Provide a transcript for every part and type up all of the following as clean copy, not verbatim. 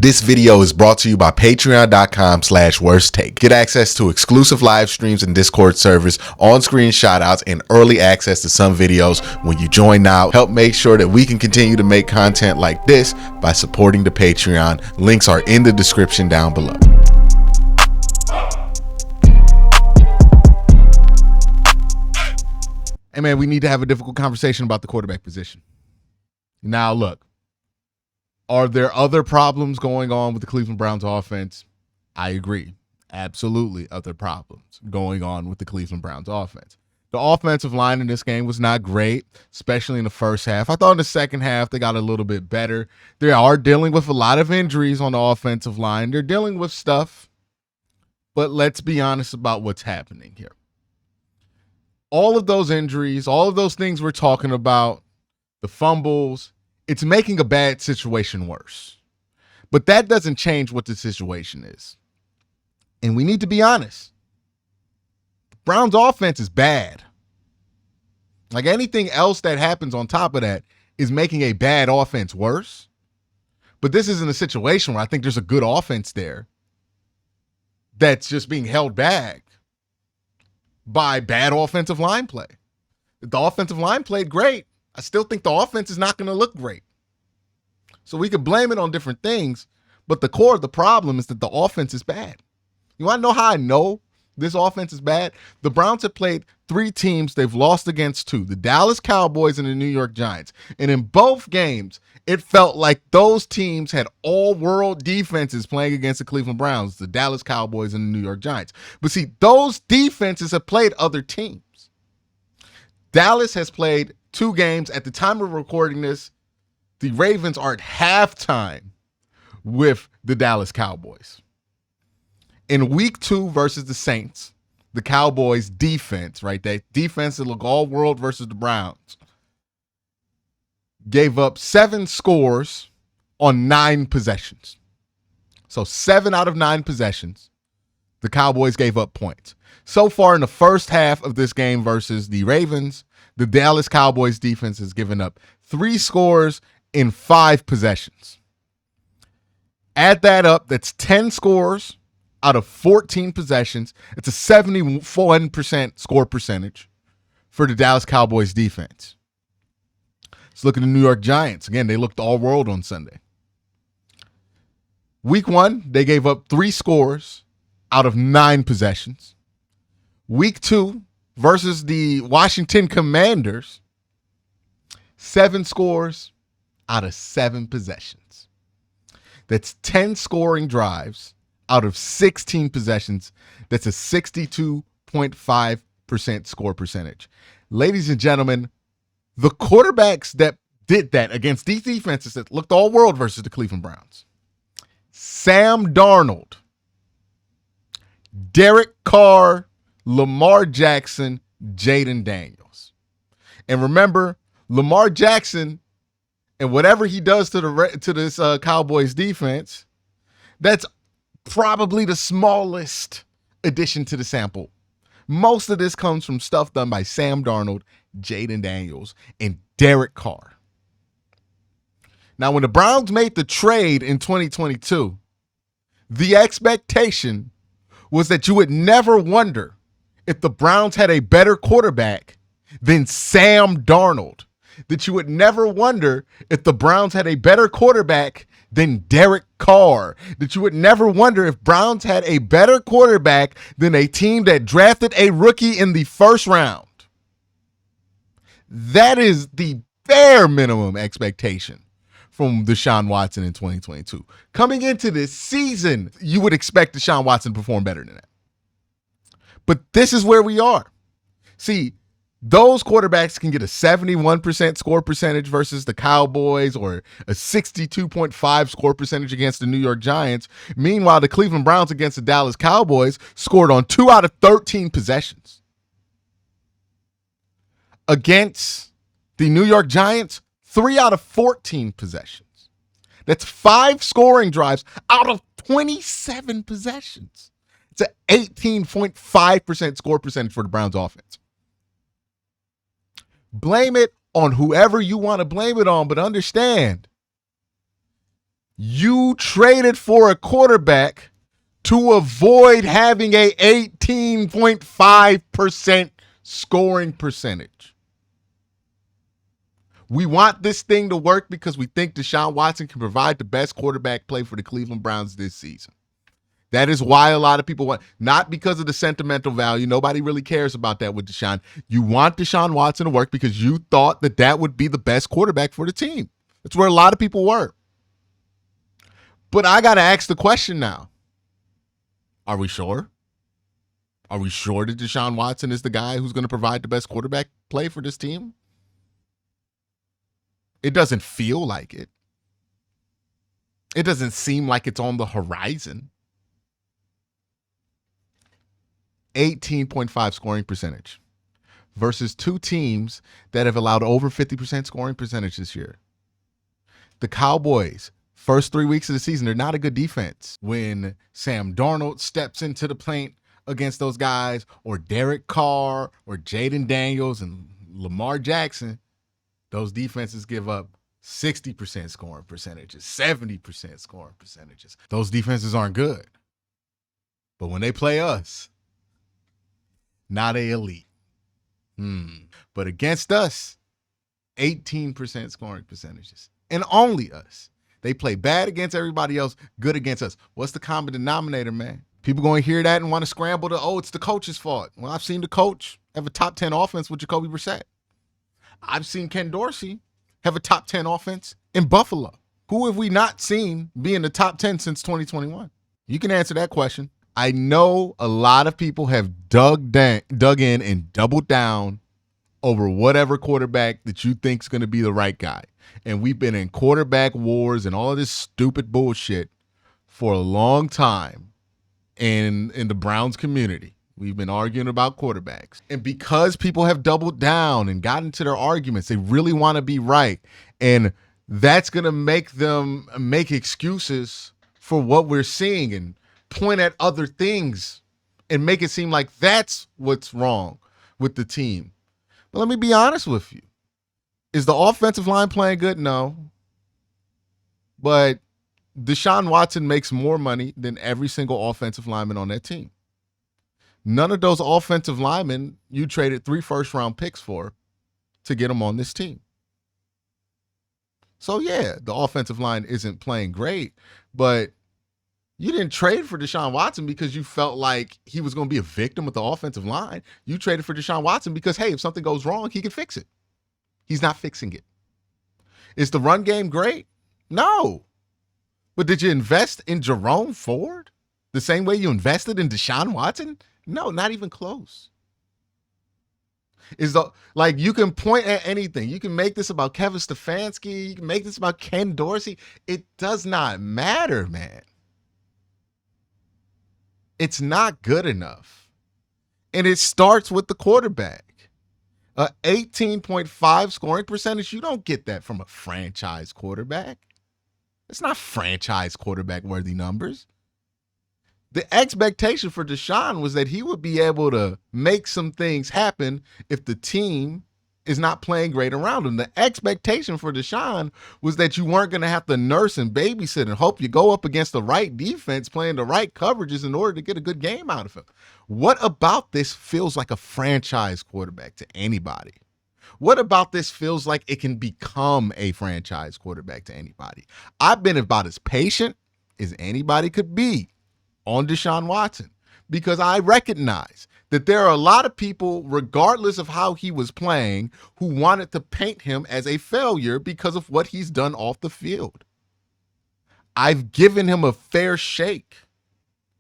This video is brought to you by patreon.com/worsttake. Get access to exclusive live streams and Discord servers, on-screen shoutouts, and early access to some videos when you join now. Help make sure that we can continue to make content like this by supporting the Patreon. Links are in the description down below. Hey man, we need to have a difficult conversation about the quarterback position. Now look, are there other problems going on with the Cleveland Browns offense? I agree. Absolutely other problems going on with the Cleveland Browns offense. The offensive line in this game was not great, especially in the first half. I thought in the second half they got a little bit better. They are dealing with a lot of injuries on the offensive line. They're dealing with stuff, but let's be honest about what's happening here. All of those injuries, all of those things we're talking about, the fumbles, it's making a bad situation worse. But that doesn't change what the situation is. And we need to be honest. The Browns offense is bad. Like anything else that happens on top of that is making a bad offense worse. But this isn't a situation where I think there's a good offense there that's just being held back by bad offensive line play. The offensive line played great. I still think the offense is not going to look great. So we could blame it on different things, but the core of the problem is that the offense is bad. You want to know how I know this offense is bad? The Browns have played 3 teams. They've lost against 2, the Dallas Cowboys and the New York Giants. And in both games, it felt like those teams had all-world defenses playing against the Cleveland Browns, the Dallas Cowboys and the New York Giants. But see, those defenses have played other teams. Dallas has played 2 games. At the time of recording this, the Ravens are at halftime with the Dallas Cowboys. In week 2 versus the Saints, the Cowboys defense, right? That defense that look all world versus the Browns, gave up 7 scores on 9 possessions. So 7 out of 9 possessions, the Cowboys gave up points. So far in the first half of this game versus the Ravens, the Dallas Cowboys defense has given up 3 scores in 5 possessions. Add that up, that's 10 scores out of 14 possessions. It's a 71% score percentage for the Dallas Cowboys defense. Let's look at the New York Giants. Again, they looked all world on Sunday. Week 1, they gave up 3 scores out of 9 possessions. Week 2 versus the Washington Commanders, 7 scores out of 7 possessions. That's 10 scoring drives out of 16 possessions. That's a 62.5% score percentage. Ladies and gentlemen, the quarterbacks that did that against these defenses that looked all world versus the Cleveland Browns: Sam Darnold, Derek Carr, Lamar Jackson, Jaden Daniels. And remember, Lamar Jackson and whatever he does to this Cowboys defense, that's probably the smallest addition to the sample. Most of this comes from stuff done by Sam Darnold, Jaden Daniels, and Derek Carr. Now, when the Browns made the trade in 2022, the expectation was that you would never wonder if the Browns had a better quarterback than Sam Darnold. That you would never wonder if the Browns had a better quarterback than Derek Carr. That you would never wonder if Browns had a better quarterback than a team that drafted a rookie in the first round. That is the bare minimum expectation from Deshaun Watson in 2022. Coming into this season, you would expect Deshaun Watson to perform better than that. But this is where we are. See, those quarterbacks can get a 71% score percentage versus the Cowboys or a 62.5 score percentage against the New York Giants. Meanwhile, the Cleveland Browns against the Dallas Cowboys scored on 2 out of 13 possessions. Against the New York Giants, 3 out of 14 possessions. That's 5 scoring drives out of 27 possessions. It's an 18.5% score percentage for the Browns offense. Blame it on whoever you want to blame it on, but understand, You traded for a quarterback to avoid having a 18.5% scoring percentage. We want this thing to work because we think Deshaun Watson can provide the best quarterback play for the Cleveland Browns this season. That is why a lot of people want, not because of the sentimental value. Nobody really cares about that with Deshaun. You want Deshaun Watson to work because you thought that that would be the best quarterback for the team. That's where a lot of people were. But I got to ask the question now. Are we sure? Are we sure that Deshaun Watson is the guy who's going to provide the best quarterback play for this team? It doesn't feel like it. It doesn't seem like it's on the horizon. 18.5 scoring percentage versus two teams that have allowed over 50% scoring percentage this year. The Cowboys, first 3 weeks of the season, they're not a good defense. When Sam Darnold steps into the paint against those guys, or Derek Carr, or Jaden Daniels and Lamar Jackson, those defenses give up 60% scoring percentages, 70% scoring percentages. Those defenses aren't good. But when they play us, not a elite. But against us, 18% scoring percentages. And only us. They play bad against everybody else, good against us. What's the common denominator, man? People going to hear that and want to scramble to, it's the coach's fault. Well, I've seen the coach have a top 10 offense with Jacoby Brissett. I've seen Ken Dorsey have a top 10 offense in Buffalo. Who have we not seen be in the top 10 since 2021? You can answer that question. I know a lot of people have dug in and doubled down over whatever quarterback that you think is going to be the right guy. And we've been in quarterback wars and all of this stupid bullshit for a long time in the Browns community. We've been arguing about quarterbacks. And because people have doubled down and gotten into their arguments, they really want to be right. And that's going to make them make excuses for what we're seeing and point at other things and make it seem like that's what's wrong with the team. But let me be honest with you. Is the offensive line playing good? No. But Deshaun Watson makes more money than every single offensive lineman on that team. None of those offensive linemen you traded 3 first-round picks for to get them on this team. So, yeah, the offensive line isn't playing great, but you didn't trade for Deshaun Watson because you felt like he was going to be a victim of the offensive line. You traded for Deshaun Watson because, hey, if something goes wrong, he can fix it. He's not fixing it. Is the run game great? No. But did you invest in Jerome Ford the same way you invested in Deshaun Watson? No, not even close. You can point at anything. You can make this about Kevin Stefanski. You can make this about Ken Dorsey. It does not matter, man. It's not good enough. And it starts with the quarterback. A 18.5 scoring percentage, you don't get that from a franchise quarterback. It's not franchise quarterback worthy numbers. The expectation for Deshaun was that he would be able to make some things happen if the team is not playing great around him. The expectation for Deshaun was that you weren't going to have to nurse and babysit and hope you go up against the right defense playing the right coverages in order to get a good game out of him. What about this feels like a franchise quarterback to anybody? What about this feels like it can become a franchise quarterback to anybody? I've been about as patient as anybody could be on Deshaun Watson because I recognize that there are a lot of people, regardless of how he was playing, who wanted to paint him as a failure because of what he's done off the field. I've given him a fair shake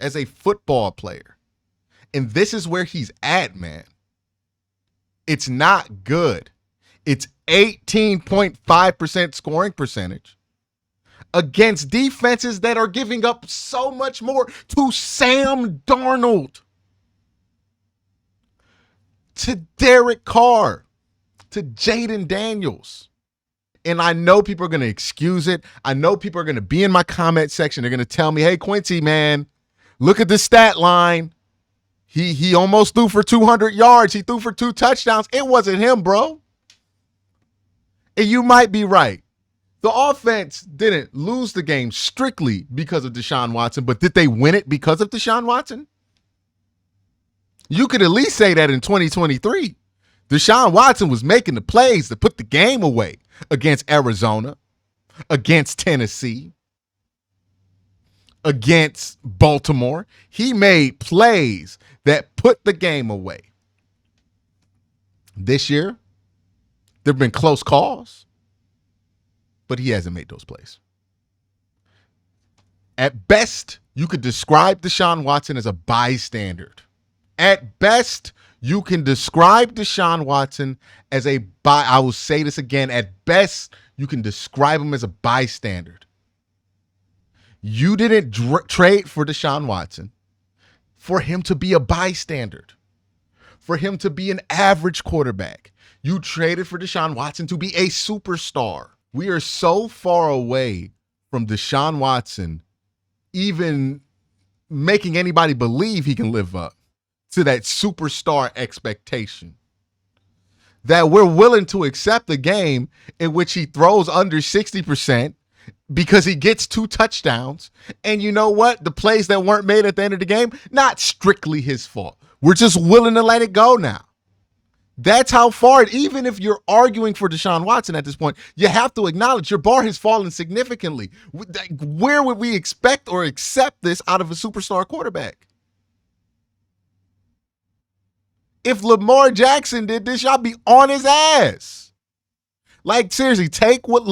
as a football player. And this is where he's at, man. It's not good. It's 18.5% scoring percentage against defenses that are giving up so much more to Sam Darnold, to Derek Carr, to Jaden Daniels. And I know people are going to excuse it. I know people are going to be in my comment section. They're going to tell me, hey, Quincy, man, look at the stat line. He almost threw for 200 yards. He threw for 2 touchdowns. It wasn't him, bro. And you might be right. The offense didn't lose the game strictly because of Deshaun Watson, but did they win it because of Deshaun Watson? You could at least say that in 2023. Deshaun Watson was making the plays to put the game away against Arizona, against Tennessee, against Baltimore. He made plays that put the game away. This year, there have been close calls, but he hasn't made those plays. At best, you could describe Deshaun Watson as a bystander. At best, you can describe Deshaun Watson as I will say this again, at best, you can describe him as a bystander. You didn't trade for Deshaun Watson for him to be a bystander, for him to be an average quarterback. You traded for Deshaun Watson to be a superstar. We are so far away from Deshaun Watson even making anybody believe he can live up to that superstar expectation that we're willing to accept a game in which he throws under 60% because he gets 2 touchdowns. And you know what? The plays that weren't made at the end of the game, not strictly his fault. We're just willing to let it go now. That's how far, even if you're arguing for Deshaun Watson at this point, you have to acknowledge your bar has fallen significantly. Where would we expect or accept this out of a superstar quarterback? If Lamar Jackson did this, y'all be on his ass. Like, seriously, take what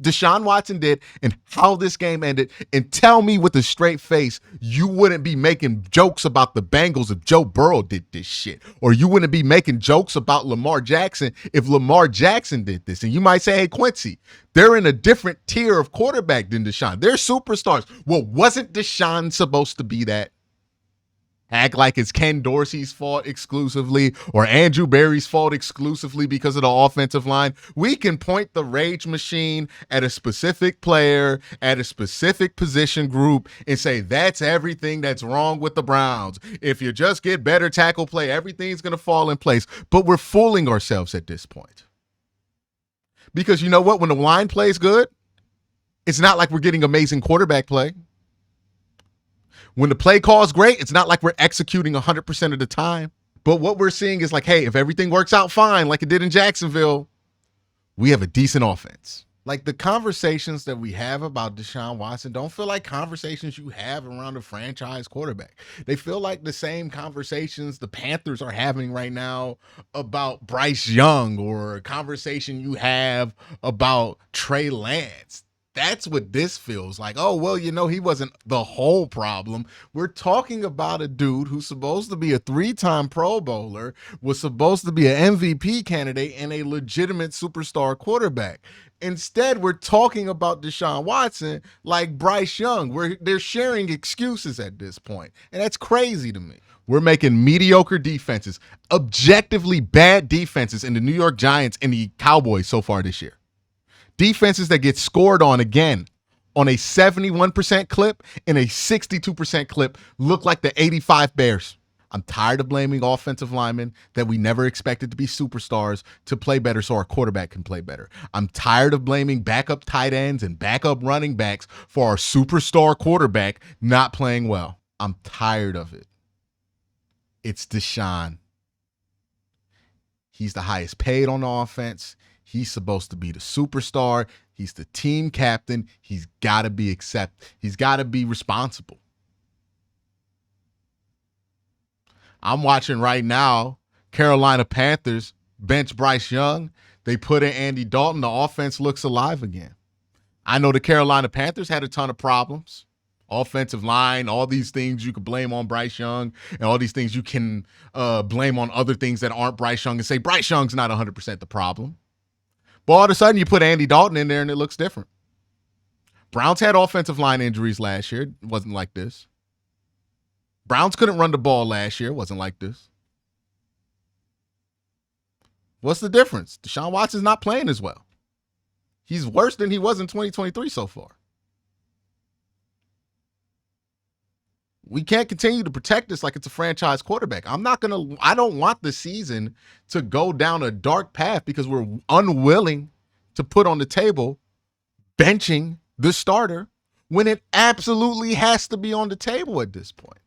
Deshaun Watson did and how this game ended and tell me with a straight face you wouldn't be making jokes about the Bengals if Joe Burrow did this shit. Or you wouldn't be making jokes about Lamar Jackson if Lamar Jackson did this. And you might say, hey, Quincy, they're in a different tier of quarterback than Deshaun. They're superstars. Well, wasn't Deshaun supposed to be that? Act like it's Ken Dorsey's fault exclusively or Andrew Berry's fault exclusively because of the offensive line. We can point the rage machine at a specific player, at a specific position group, and say that's everything that's wrong with the Browns. If you just get better tackle play, everything's going to fall in place. But we're fooling ourselves at this point. Because you know what? When the line plays good, it's not like we're getting amazing quarterback play. When the play call is great, it's not like we're executing 100% of the time. But what we're seeing is like, hey, if everything works out fine, like it did in Jacksonville, we have a decent offense. Like the conversations that we have about Deshaun Watson don't feel like conversations you have around a franchise quarterback. They feel like the same conversations the Panthers are having right now about Bryce Young or a conversation you have about Trey Lance. That's what this feels like. Oh, well, you know, he wasn't the whole problem. We're talking about a dude who's supposed to be a 3-time Pro Bowler, was supposed to be an MVP candidate and a legitimate superstar quarterback. Instead, we're talking about Deshaun Watson like Bryce Young. They're sharing excuses at this point, and that's crazy to me. We're making mediocre defenses, objectively bad defenses in the New York Giants and the Cowboys so far this year. Defenses that get scored on again on a 71% clip and a 62% clip look like the 85 Bears. I'm tired of blaming offensive linemen that we never expected to be superstars to play better so our quarterback can play better. I'm tired of blaming backup tight ends and backup running backs for our superstar quarterback not playing well. I'm tired of it. It's Deshaun. He's the highest paid on the offense. He's supposed to be the superstar. He's the team captain. He's got to be He's got to be responsible. I'm watching right now, Carolina Panthers bench Bryce Young. They put in Andy Dalton. The offense looks alive again. I know the Carolina Panthers had a ton of problems. Offensive line, all these things you could blame on Bryce Young, and all these things you can blame on other things that aren't Bryce Young and say Bryce Young's not 100% the problem. But all of a sudden, you put Andy Dalton in there, and it looks different. Browns had offensive line injuries last year. It wasn't like this. Browns couldn't run the ball last year. It wasn't like this. What's the difference? Deshaun Watson's not playing as well. He's worse than he was in 2023 so far. We can't continue to protect this like it's a franchise quarterback. I don't want the season to go down a dark path because we're unwilling to put on the table benching the starter when it absolutely has to be on the table at this point.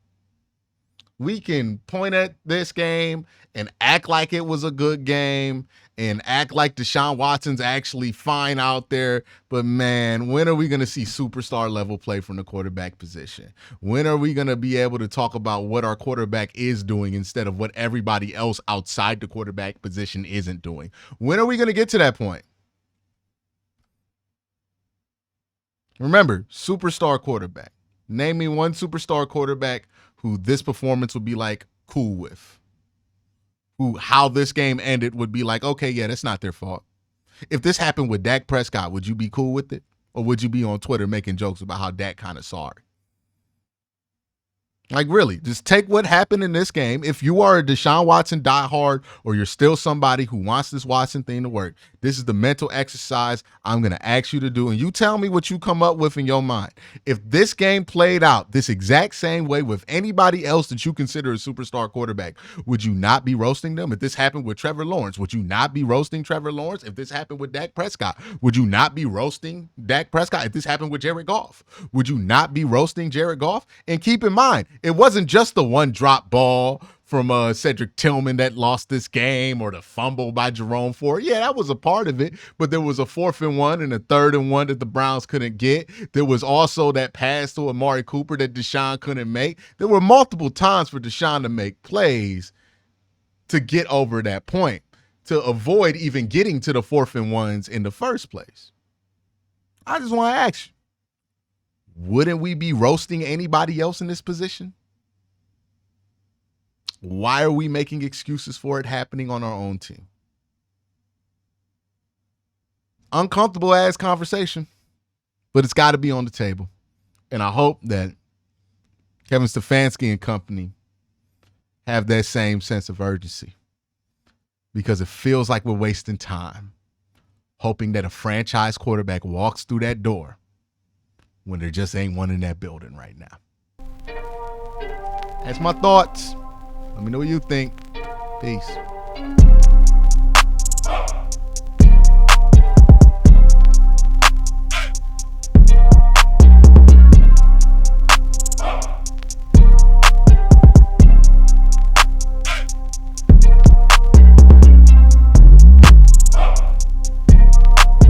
We can point at this game and act like it was a good game and act like Deshaun Watson's actually fine out there. But, man, when are we going to see superstar level play from the quarterback position? When are we going to be able to talk about what our quarterback is doing instead of what everybody else outside the quarterback position isn't doing? When are we going to get to that point? Remember, superstar quarterback. Name me one superstar quarterback who this performance would be like cool with. Who how this game ended would be like, okay, yeah, that's not their fault. If this happened with Dak Prescott, would you be cool with it? Or would you be on Twitter making jokes about how Dak kind of sorry? Like, really, just take what happened in this game. If you are a Deshaun Watson diehard or you're still somebody who wants this Watson thing to work, this is the mental exercise I'm going to ask you to do. And you tell me what you come up with in your mind. If this game played out this exact same way with anybody else that you consider a superstar quarterback, would you not be roasting them? If this happened with Trevor Lawrence, would you not be roasting Trevor Lawrence? If this happened with Dak Prescott, would you not be roasting Dak Prescott? If this happened with Jared Goff, would you not be roasting Jared Goff? And keep in mind, it wasn't just the one drop ball from Cedric Tillman that lost this game or the fumble by Jerome Ford. Yeah, that was a part of it, but there was a 4th and 1 and a 3rd and 1 that the Browns couldn't get. There was also that pass to Amari Cooper that Deshaun couldn't make. There were multiple times for Deshaun to make plays to get over that point, to avoid even getting to the 4th and 1s in the first place. I just want to ask you, wouldn't we be roasting anybody else in this position? Why are we making excuses for it happening on our own team? Uncomfortable ass conversation, but it's got to be on the table. And I hope that Kevin Stefanski and company have that same sense of urgency, because it feels like we're wasting time hoping that a franchise quarterback walks through that door when there just ain't one in that building right now. That's my thoughts. Let me know what you think. Peace.